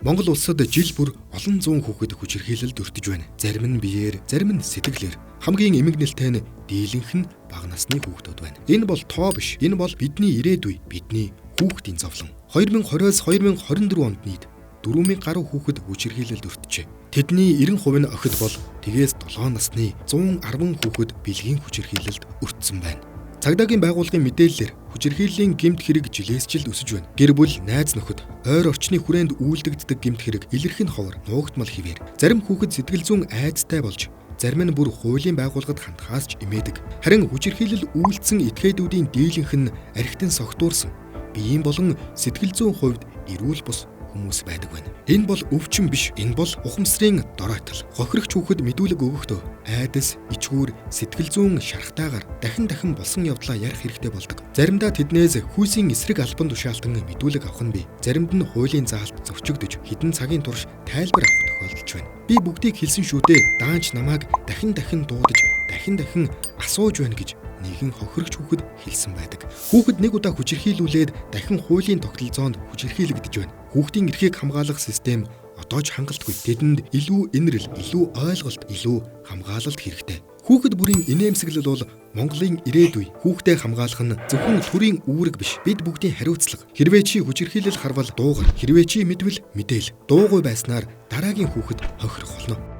Монгол улсад жил бүр олон зуун хүүхэд хүчирхийлэлд өртөж байна. Зарим нь биеэр, зарим нь сэтгэлээр. Хамгийн эмэг нэлтэй нь дийлэнх нь бага насны хүүхдүүд байна. Энэ бол тоо биш. Энэ бол бидний ирээдүй, бидний хүүхдийн зовлон. 2020-с 2024 онд нийт 4,000 гаруй хүүхэд хүчирхийлэлд өртөжээ. Тэдний 90% нь охид бол тэгээс 7 насны 110 хүүхэд бэлгийн хүчирхийлэлд өртсөн байна. Цагдаагийн байгууллагын мэдээллээр хүчирхийллийн гэмт хэрэг жилээс жилд өсөж байна. Гэр бүл, найз нөхөд, ойр орчны хүрээнд үйлдэгддэг гэмт хэрэг илэрх нь ховор, нуугдмал хിവэр. Зарим хүүхэд сэтгэл зүйн айдастай болж, зарим нь бүр хуулийн байгууллагад хандхаас ч эмээдэг. Харин хүчирхийлэл үйлдсэн этгээдүүдийн дийлэнх нь архитын согтуурсан, биеийн болон сэтгэл зүйн хувьд эрүүл бус хүмүүс байдаг байна. Энэ бол өвчин биш, энэ бол ухамсарын доройтол. Хохирогч хүүхэд мэдүүлэг өгөхдөө айдас, ичгүүр, сэтгэл зүйн шархтайгаар дахин болсон явдлаа ярих хэрэгтэй болдог. Заримдаа тэднээс хүйсийн эсрэг албан тушаалтан мэдүүлэг авах нь бий. Заримд нь хуулийн заалт зөрчигдөж хэдэн цагийн турш тайлбар авах тохиолдолж байна. Би бүгдийг хэлсэн шүү дээ. Даанч намайг дахин дуудаж, дахин асууж байна гэж нэгэн хохирогч хүүхэд хэлсэн байдаг. Хүүхэд нэг удаа хүчирхийлүүлээд дахин хуулийн тогтолцоонд хүчирхийлэгдэж байна. Хүүхдийн эрхийг хамгаалах систем одоо ч хангалтгүй. Тэдэнд илүү инэрл, илүү ойлголт, илүү хамгаалалт хэрэгтэй. Хүүхэд бүрийн инээмсэглэл бол Монголын ирээдүй. Хүүхдээ хамгаалах нь зөвхөн төрийн үүрэг биш. Бид бүгдийн хариуцлага. Хэрвээ чи хүчирхийлэл харвал дуугар. Хэрвээ чи мэдвэл мэдээл. Дуугүй байснаар дараагийн хүүхэд хохирох болно.